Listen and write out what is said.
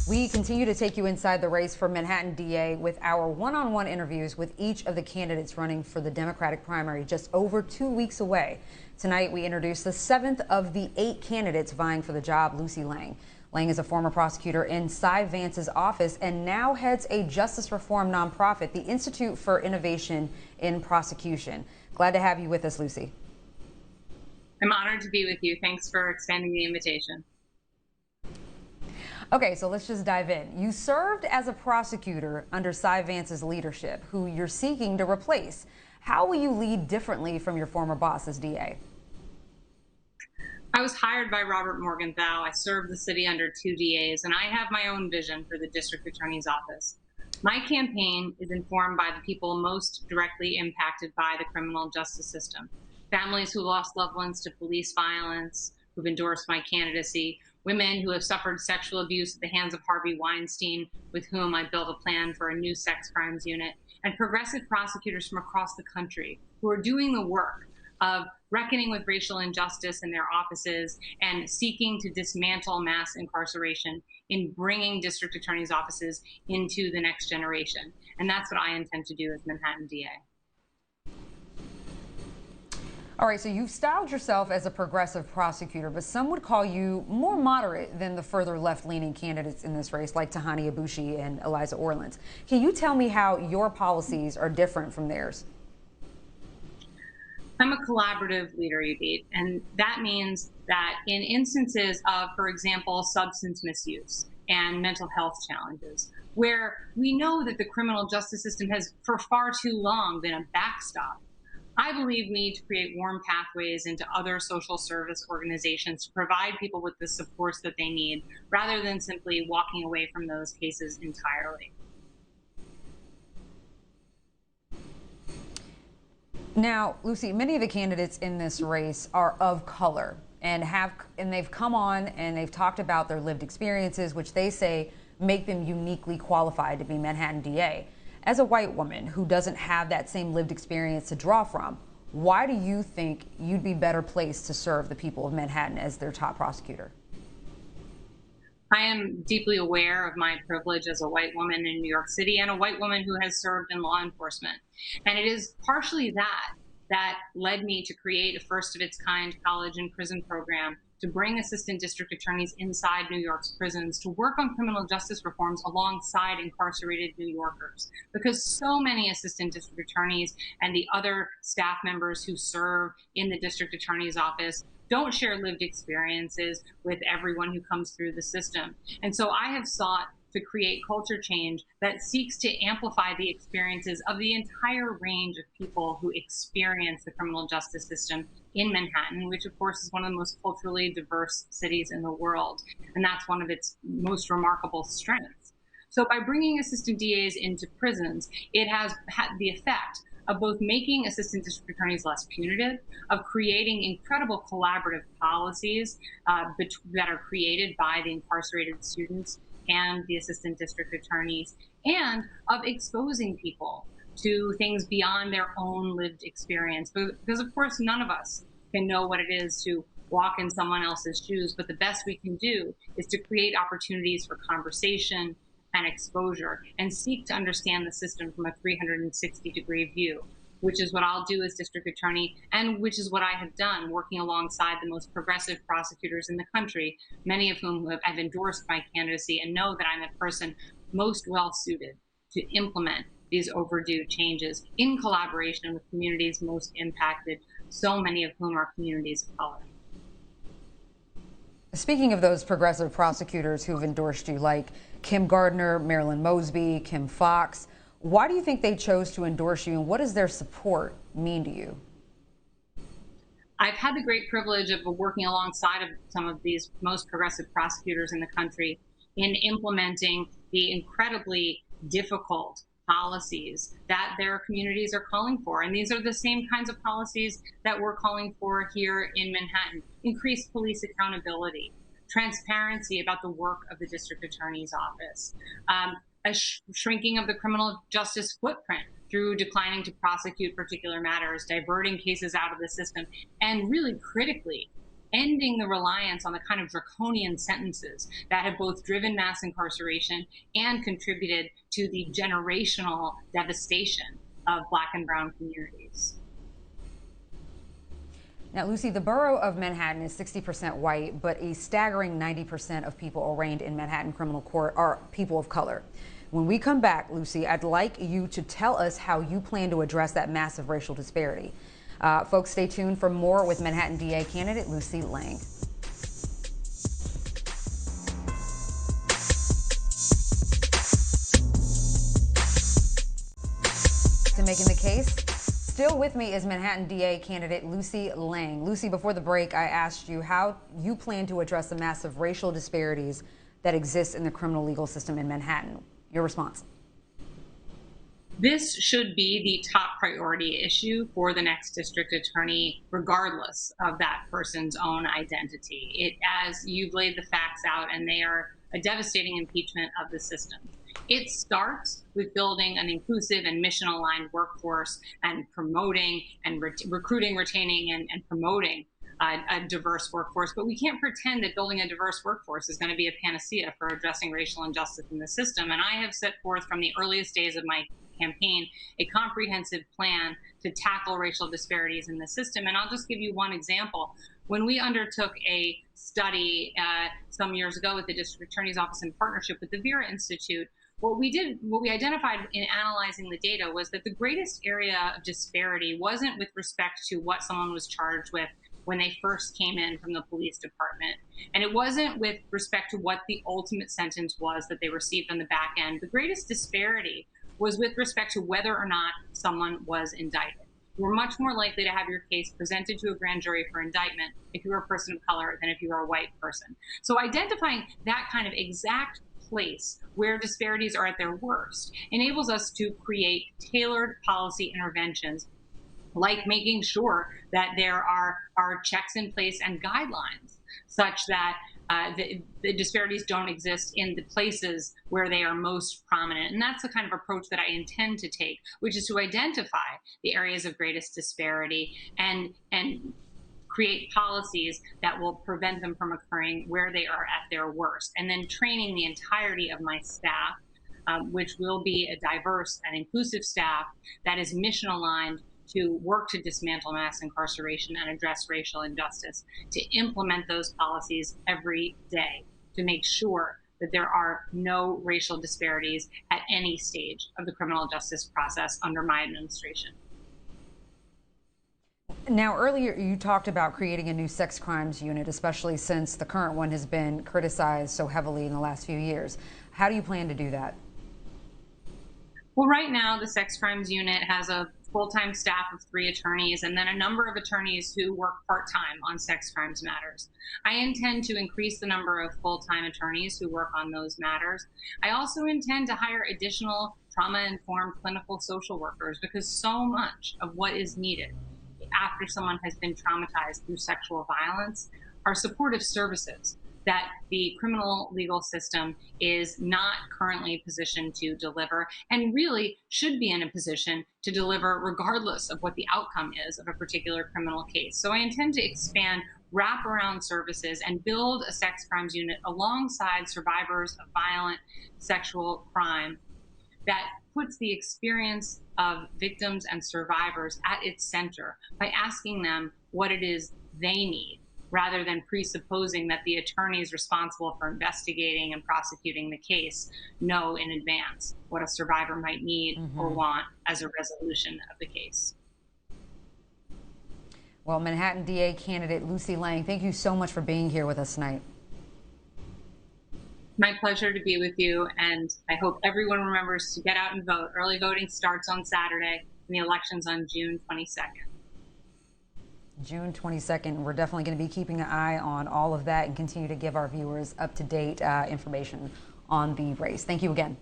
We continue to take you inside the race for Manhattan DA with our one-on-one interviews with each of the candidates running for the Democratic primary just over 2 weeks away. Tonight, we introduce the 7th of the 8 candidates vying for the job, Lucy Lang. Lang is a former prosecutor in Cy Vance's office and now heads a justice reform nonprofit, the Institute for Innovation in Prosecution. Glad to have you with us, Lucy. I'm honored to be with you. Thanks for extending the invitation. Okay, so let's just dive in. You served as a prosecutor under Cy Vance's leadership, who you're seeking to replace. How will you lead differently from your former boss as DA? I was hired by Robert Morgenthau. I served the city under 2 DAs, and I have my own vision for the district attorney's office. My campaign is informed by the people most directly impacted by the criminal justice system. Families who lost loved ones to police violence, who've endorsed my candidacy, women who have suffered sexual abuse at the hands of Harvey Weinstein, with whom I built a plan for a new sex crimes unit, and progressive prosecutors from across the country who are doing the work of reckoning with racial injustice in their offices and seeking to dismantle mass incarceration in bringing district attorneys' offices into the next generation. And that's what I intend to do as Manhattan DA. All right, so you've styled yourself as a progressive prosecutor, but some would call you more moderate than the further left-leaning candidates in this race, like Tahani Abushi and Eliza Orlins. Can you tell me how your policies are different from theirs? I'm a collaborative leader, Yodit, and that means that in instances of, for example, substance misuse and mental health challenges, where we know that the criminal justice system has for far too long been a backstop, I believe we need to create warm pathways into other social service organizations to provide people with the supports that they need, rather than simply walking away from those cases entirely. Now, Lucy, many of the candidates in this race are of color and they've come on and they've talked about their lived experiences, which they say make them uniquely qualified to be Manhattan DA. As a white woman who doesn't have that same lived experience to draw from, why do you think you'd be better placed to serve the people of Manhattan as their top prosecutor? I am deeply aware of my privilege as a white woman in New York City and a white woman who has served in law enforcement. And it is partially that led me to create a first of its kind college and prison program to bring assistant district attorneys inside New York's prisons to work on criminal justice reforms alongside incarcerated New Yorkers. Because so many assistant district attorneys and the other staff members who serve in the district attorney's office don't share lived experiences with everyone who comes through the system. And so I have sought to create culture change that seeks to amplify the experiences of the entire range of people who experience the criminal justice system in Manhattan, which of course is one of the most culturally diverse cities in the world. And that's one of its most remarkable strengths. So by bringing assistant DAs into prisons, it has had the effect of both making assistant district attorneys less punitive, of creating incredible collaborative policies that are created by the incarcerated students and the assistant district attorneys, and of exposing people to things beyond their own lived experience. Because of course, none of us can know what it is to walk in someone else's shoes, but the best we can do is to create opportunities for conversation and exposure and seek to understand the system from a 360-degree view, which is what I'll do as district attorney, and which is what I have done working alongside the most progressive prosecutors in the country, many of whom have endorsed my candidacy and know that I'm the person most well suited to implement these overdue changes in collaboration with communities most impacted, so many of whom are communities of color. Speaking of those progressive prosecutors who've endorsed you, like Kim Gardner, Marilyn Mosby, Kim Foxx, why do you think they chose to endorse you, and what does their support mean to you? I've had the great privilege of working alongside of some of these most progressive prosecutors in the country in implementing the incredibly difficult policies that their communities are calling for. And these are the same kinds of policies that we're calling for here in Manhattan. Increased police accountability, transparency about the work of the district attorney's office, a shrinking of the criminal justice footprint through declining to prosecute particular matters, diverting cases out of the system, and really critically, ending the reliance on the kind of draconian sentences that have both driven mass incarceration and contributed to the generational devastation of Black and Brown communities. Now, Lucy, the borough of Manhattan is 60% white, but a staggering 90% of people arraigned in Manhattan criminal court are people of color. When we come back, Lucy, I'd like you to tell us how you plan to address that massive racial disparity. Folks, stay tuned for more with Manhattan DA candidate Lucy Lang. To making the case. Still with me is Manhattan DA candidate Lucy Lang. Lucy, before the break, I asked you how you plan to address the massive racial disparities that exist in the criminal legal system in Manhattan. Your response? This should be the top priority issue for the next district attorney, regardless of that person's own identity. As you've laid the facts out, and they are a devastating impeachment of the system. It starts with building an inclusive and mission-aligned workforce and promoting and recruiting, retaining, and promoting a diverse workforce. But we can't pretend that building a diverse workforce is going to be a panacea for addressing racial injustice in the system. And I have set forth from the earliest days of my campaign a comprehensive plan to tackle racial disparities in the system. And I'll just give you one example. When we undertook a study some years ago with the District Attorney's Office in partnership with the Vera Institute, what we identified in analyzing the data was that the greatest area of disparity wasn't with respect to what someone was charged with when they first came in from the police department. And it wasn't with respect to what the ultimate sentence was that they received on the back end. The greatest disparity was with respect to whether or not someone was indicted. You're much more likely to have your case presented to a grand jury for indictment if you're a person of color than if you're a white person. So identifying that kind of exact place where disparities are at their worst enables us to create tailored policy interventions, like making sure that there are checks in place and guidelines such that the disparities don't exist in the places where they are most prominent. And that's the kind of approach that I intend to take, which is to identify the areas of greatest disparity and create policies that will prevent them from occurring where they are at their worst. And then training the entirety of my staff, which will be a diverse and inclusive staff that is mission aligned to work to dismantle mass incarceration and address racial injustice, to implement those policies every day, to make sure that there are no racial disparities at any stage of the criminal justice process under my administration. Now, earlier you talked about creating a new sex crimes unit, especially since the current one has been criticized so heavily in the last few years. How do you plan to do that? Well, right now, the sex crimes unit has a full-time staff of 3 attorneys and then a number of attorneys who work part-time on sex crimes matters. I intend to increase the number of full-time attorneys who work on those matters. I also intend to hire additional trauma-informed clinical social workers, because so much of what is needed after someone has been traumatized through sexual violence are supportive services that the criminal legal system is not currently positioned to deliver, and really should be in a position to deliver regardless of what the outcome is of a particular criminal case. So I intend to expand wraparound services and build a sex crimes unit alongside survivors of violent sexual crime that puts the experience of victims and survivors at its center by asking them what it is they need, rather than presupposing that the attorneys responsible for investigating and prosecuting the case know in advance what a survivor might need or want as a resolution of the case. Well, Manhattan DA candidate Lucy Lang, thank you so much for being here with us tonight. My pleasure to be with you, and I hope everyone remembers to get out and vote. Early voting starts on Saturday, and the election's on June 22nd. June 22nd. We're definitely going to be keeping an eye on all of that and continue to give our viewers up-to-date information on the race. Thank you again.